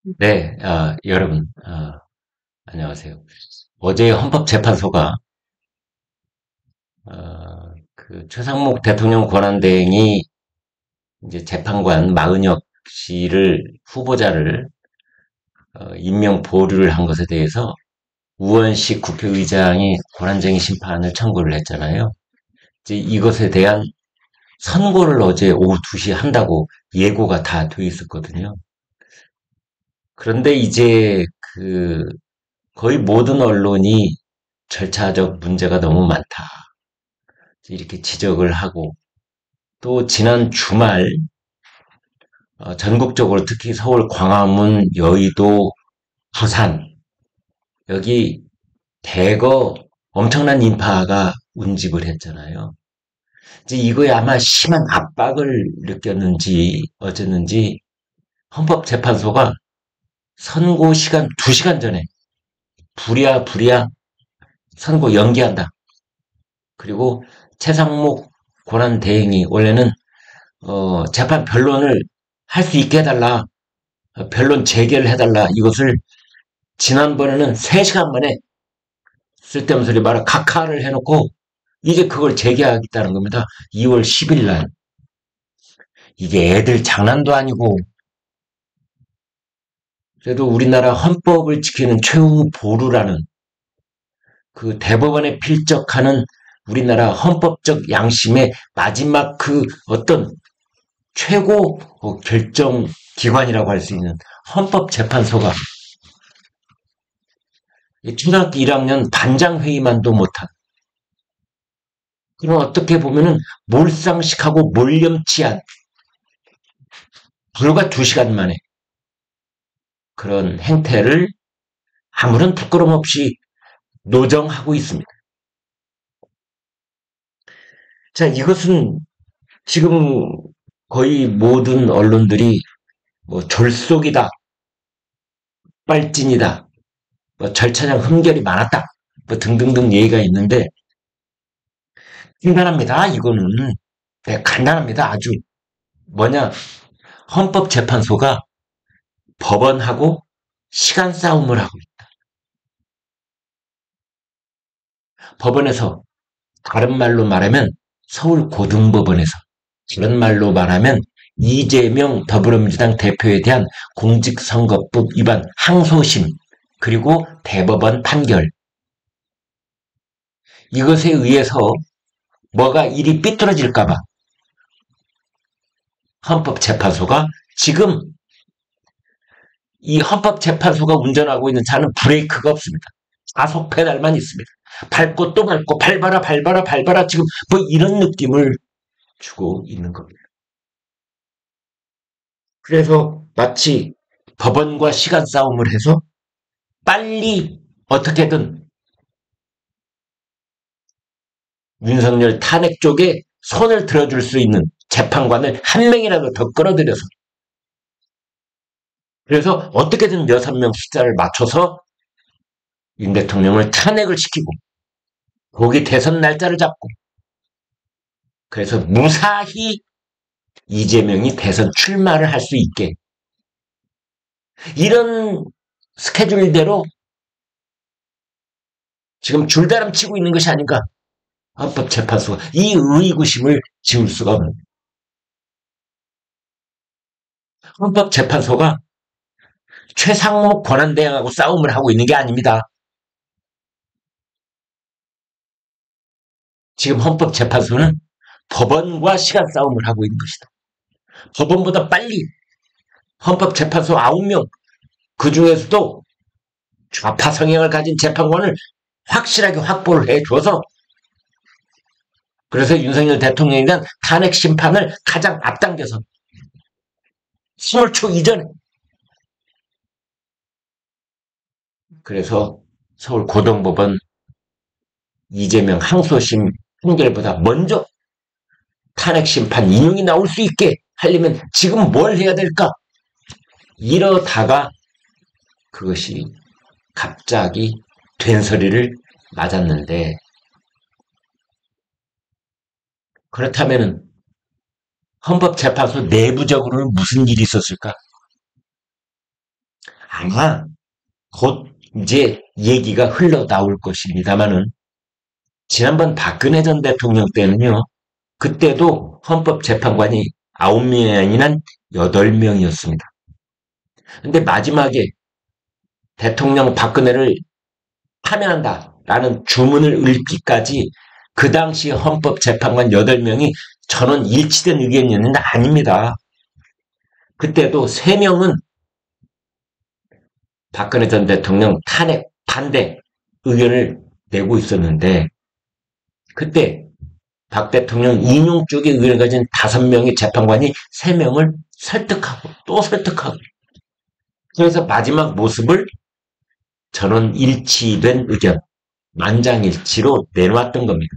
네, 여러분, 안녕하세요. 어제 헌법재판소가, 그 최상목 대통령 권한대행이 이제 재판관 마은혁 씨를, 후보자를, 임명 보류를 한 것에 대해서 우원식 국회의장이 권한쟁의 심판을 청구를 했잖아요. 이제 이것에 대한 선고를 어제 오후 2시에 한다고 예고가 다 돼 있었거든요. 그런데 이제 그 거의 모든 언론이 절차적 문제가 너무 많다. 이렇게 지적을 하고 또 지난 주말 전국적으로 특히 서울 광화문, 여의도, 부산 여기 대거 엄청난 인파가 운집을 했잖아요. 이제 이거에 아마 심한 압박을 느꼈는지 어쨌는지 헌법재판소가 선고 시간 2시간 전에 부랴부랴 선고 연기한다. 그리고 최상목 권한대행이 원래는 재판 변론을 할 수 있게 해달라. 변론 재개를 해달라. 이것을 지난번에는 3시간 만에 쓸데없는 소리 말아 각하를 해놓고 이제 그걸 재개하겠다는 겁니다. 2월 10일 날. 이게 애들 장난도 아니고 그래도 우리나라 헌법을 지키는 최후 보루라는 그 대법원에 필적하는 우리나라 헌법적 양심의 마지막 그 어떤 최고 결정 기관이라고 할 수 있는 헌법재판소가 초등학교 1학년 반장회의만도 못한 그런 어떻게 보면은 몰상식하고 몰염치한 불과 2시간 만에 그런 행태를 아무런 부끄럼 없이 노정하고 있습니다. 자, 이것은 지금 거의 모든 언론들이 뭐 졸속이다, 빨진이다, 뭐 절차상 흠결이 많았다, 뭐 등등등 얘기가 있는데 간단합니다. 이거는 네, 간단합니다. 아주 뭐냐 헌법재판소가 법원하고 시간 싸움을 하고 법원에서 다른 말로 말하면 서울고등법원에서 다른 말로 말하면 이재명 더불어민주당 대표에 대한 공직선거법 위반 항소심 그리고 대법원 판결 이것에 의해서 뭐가 일이 삐뚤어질까봐 헌법재판소가 지금 이 헌법재판소가 운전하고 있는 차는 브레이크가 없습니다. 가속 페달만 있습니다. 밟고 또 밟고 밟아라 밟아라 밟아라 지금 뭐 이런 느낌을 주고 있는 겁니다. 그래서 마치 법원과 시간 싸움을 해서 빨리 어떻게든 윤석열 탄핵 쪽에 손을 들어줄 수 있는 재판관을 한 명이라도 더 끌어들여서 그래서 어떻게든 6명 숫자를 맞춰서 윤 대통령을 탄핵을 시키고 거기 대선 날짜를 잡고 그래서 무사히 이재명이 대선 출마를 할 수 있게 이런 스케줄대로 지금 줄다름 치고 있는 것이 아닌가 헌법재판소가 이 의구심을 지울 수가 없는 헌법재판소가 최상목 권한대행하고 싸움을 하고 있는 게 아닙니다. 지금 헌법재판소는 법원과 시간 싸움을 하고 있는 것이다. 법원보다 빨리 헌법재판소 9명 그 중에서도 좌파 성향을 가진 재판관을 확실하게 확보를 해줘서 그래서 윤석열 대통령에 대한 탄핵 심판을 가장 앞당겨서 10월 초 이전에 그래서 서울 고등법원 이재명 항소심 판결보다 먼저 탄핵 심판 인용이 나올 수 있게 하려면 지금 뭘 해야 될까? 이러다가 그것이 갑자기 된소리를 맞았는데 그렇다면 헌법재판소 내부적으로는 무슨 일이 있었을까? 아마 곧 이제 얘기가 흘러나올 것입니다마는 지난번 박근혜 전 대통령 때는요. 그때도 헌법재판관이 9명이 아니라 8명이었습니다. 근데 마지막에 대통령 박근혜를 파면한다라는 주문을 읽기까지 그 당시 헌법재판관 8명이 전원 일치된 의견이었는데 아닙니다. 그때도 3명은 박근혜 전 대통령 탄핵 반대 의견을 내고 있었는데 그때 박 대통령 인용 쪽의 의견을 가진 5명의 재판관이 3명을 설득하고 또 설득하고 그래서 마지막 모습을 전원 일치된 의견 만장일치로 내놓았던 겁니다.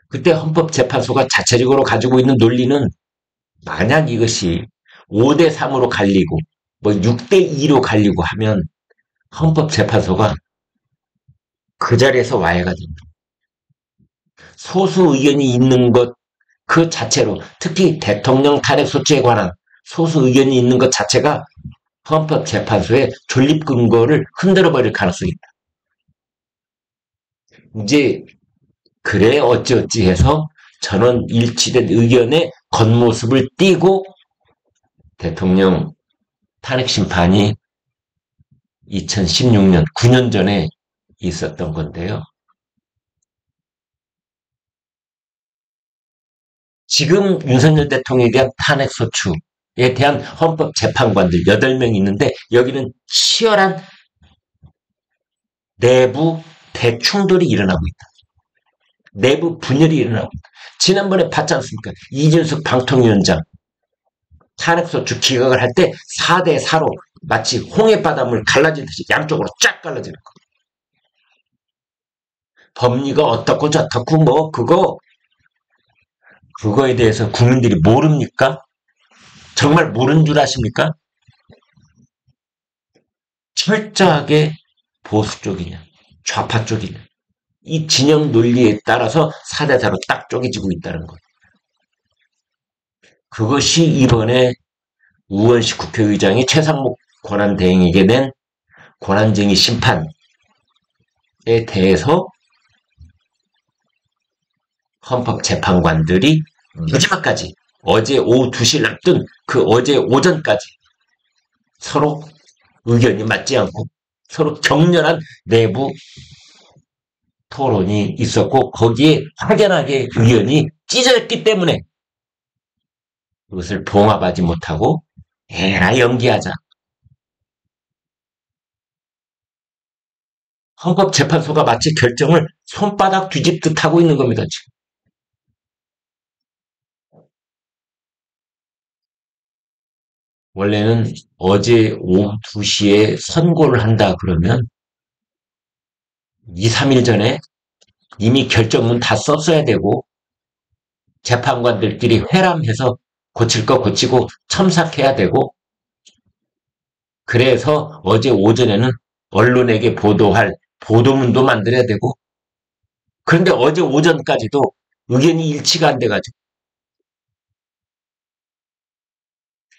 그때 헌법재판소가 자체적으로 가지고 있는 논리는 만약 이것이 5대3으로 갈리고 뭐 6대2로 갈리고 하면 헌법재판소가 그 자리에서 와해가 됩니다. 소수 의견이 있는 것 그 자체로 특히 대통령 탄핵 소추에 관한 소수 의견이 있는 것 자체가 헌법재판소의 존립 근거를 흔들어버릴 가능성이 있다. 이제 그래 어찌어찌 해서 전원 일치된 의견의 겉모습을 띄고 대통령 탄핵 심판이 2016년 9년 전에 있었던 건데요. 지금 윤석열 대통령에 대한 탄핵소추에 대한 헌법재판관들 8명이 있는데 여기는 치열한 내부 대충돌이 일어나고 있다. 내부 분열이 일어나고 있다. 지난번에 봤지 않습니까? 이준석 방통위원장 탄핵소추 기각을 할 때 4대4로 마치 홍해바닷물 갈라지듯이 양쪽으로 쫙 갈라지는 거. 법리가 어떻고 저떻고 뭐 그거에 대해서 국민들이 모릅니까? 정말 모르는 줄 아십니까? 철저하게 보수 쪽이냐 좌파 쪽이냐 이 진영 논리에 따라서 4대4로 딱 쪼개지고 있다는 것. 그것이 이번에 우원식 국회의장이 최상목 권한대행에게 낸 권한쟁의 심판에 대해서 헌법재판관들이 마지막까지 어제 오후 2시를 앞둔 그 어제 오전까지 서로 의견이 맞지 않고 서로 격렬한 내부 토론이 있었고 거기에 확연하게 의견이 찢어졌기 때문에 그것을 봉합하지 못하고 에라 연기하자. 헌법재판소가 마치 결정을 손바닥 뒤집듯 하고 있는 겁니다. 지금. 원래는 어제 오후 2시에 선고를 한다 그러면 2, 3일 전에 이미 결정문 다 썼어야 되고 재판관들끼리 회람해서 고칠 거 고치고 첨삭해야 되고 그래서 어제 오전에는 언론에게 보도할 보도문도 만들어야 되고 그런데 어제 오전까지도 의견이 일치가 안 돼가지고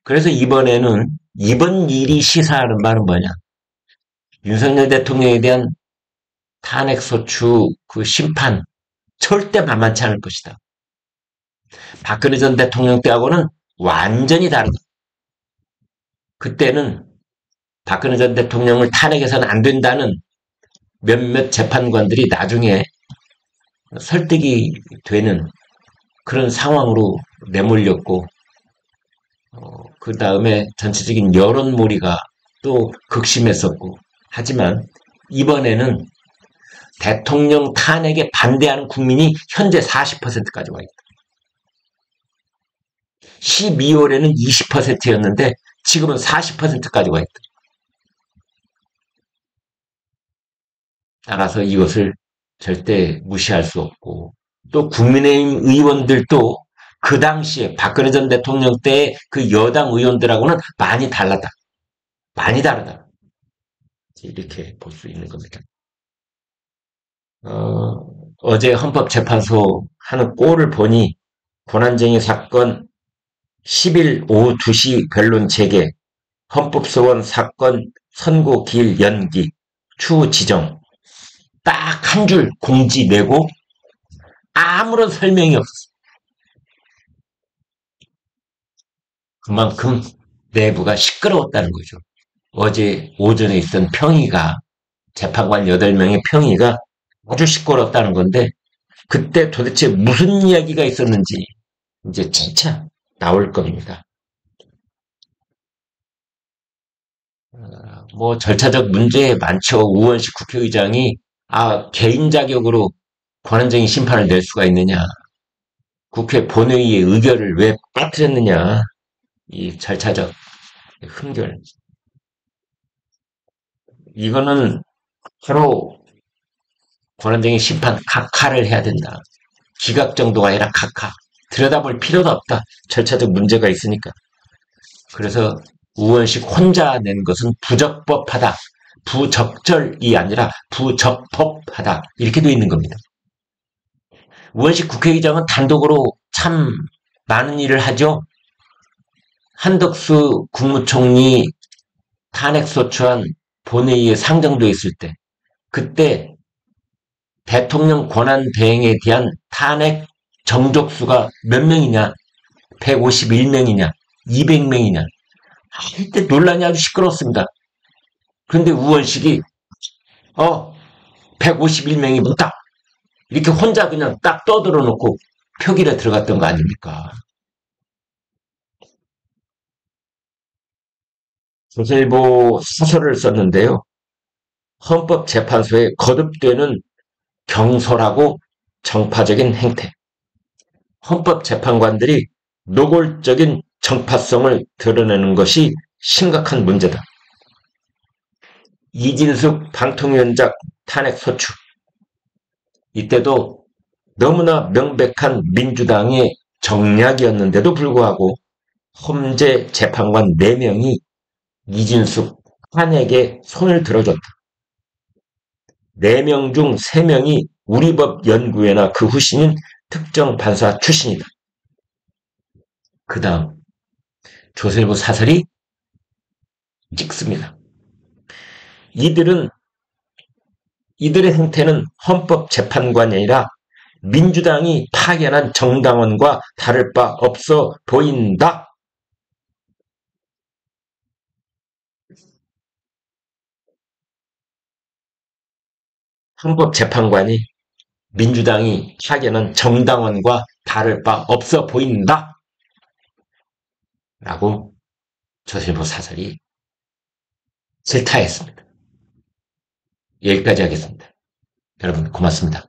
그래서 이번에는 이번 일이 시사하는 바는 뭐냐 윤석열 대통령에 대한 탄핵소추 그 심판 절대 만만치 않을 것이다. 박근혜 전 대통령 때하고는 완전히 다르다. 그때는 박근혜 전 대통령을 탄핵해서는 안 된다는 몇몇 재판관들이 나중에 설득이 되는 그런 상황으로 내몰렸고 그 다음에 전체적인 여론몰이가 또 극심했었고 하지만 이번에는 대통령 탄핵에 반대하는 국민이 현재 40%까지 와 있다. 12월에는 20%였는데 지금은 40%까지 와 있다. 따라서 이것을 절대 무시할 수 없고 또 국민의힘 의원들도 그 당시에 박근혜 전 대통령 때 그 여당 의원들하고는 많이 달랐다. 많이 다르다. 이렇게 볼 수 있는 겁니다. 어제 헌법재판소 하는 꼴을 보니 권한쟁의 사건 10일 오후 2시 변론 재개 헌법소원 사건 선고 기일 연기, 추후 지정 딱 한 줄 공지 내고 아무런 설명이 없어. 그만큼 내부가 시끄러웠다는 거죠. 어제 오전에 있던 평의가 재판관 8명의 평의가 아주 시끄러웠다는 건데 그때 도대체 무슨 이야기가 있었는지 이제 진짜 나올 겁니다. 뭐 절차적 문제 많죠. 우원식 국회의장이 개인 자격으로 권한쟁의 심판을 낼 수가 있느냐. 국회 본회의의 의결을 왜 빠뜨렸느냐. 이 절차적 흥결. 이거는 바로 권한쟁의 심판 각하를 해야 된다. 기각 정도가 아니라 각하. 들여다볼 필요도 없다. 절차적 문제가 있으니까. 그래서 우원식 혼자 낸 것은 부적법하다. 부적절이 아니라 부적법하다. 이렇게 되어 있는 겁니다. 우원식 국회의장은 단독으로 참 많은 일을 하죠. 한덕수 국무총리 탄핵소추안 본회의에 상정돼 있을 때 그때 대통령 권한 대행에 대한 탄핵 정족수가 몇 명이냐? 151명이냐? 200명이냐? 이때 논란이 아주 시끄러웠습니다. 그런데 우원식이 151명이 묻다. 이렇게 혼자 그냥 딱 떠들어 놓고 표결에 들어갔던 거 아닙니까? 조선일보 사설을 썼는데요. 헌법재판소에 거듭되는 경솔하고 정파적인 행태. 헌법재판관들이 노골적인 정파성을 드러내는 것이 심각한 문제다. 이진숙 방통위원장 탄핵 소추. 이때도 너무나 명백한 민주당의 정략이었는데도 불구하고 헌재 재판관 4명이 이진숙 탄핵에 손을 들어줬다. 4명 중 3명이 우리법연구회나 그 후신인 특정 판사 출신이다. 그 다음 조선일보 사설이 찍습니다. 이들의 행태는 헌법재판관이 아니라 민주당이 파견한 정당원과 다를 바 없어 보인다. 헌법재판관이 민주당이 파견한 정당원과 다를 바 없어 보인다. 라고 조선일보 사설이 질타했습니다. 여기까지 하겠습니다. 여러분 고맙습니다.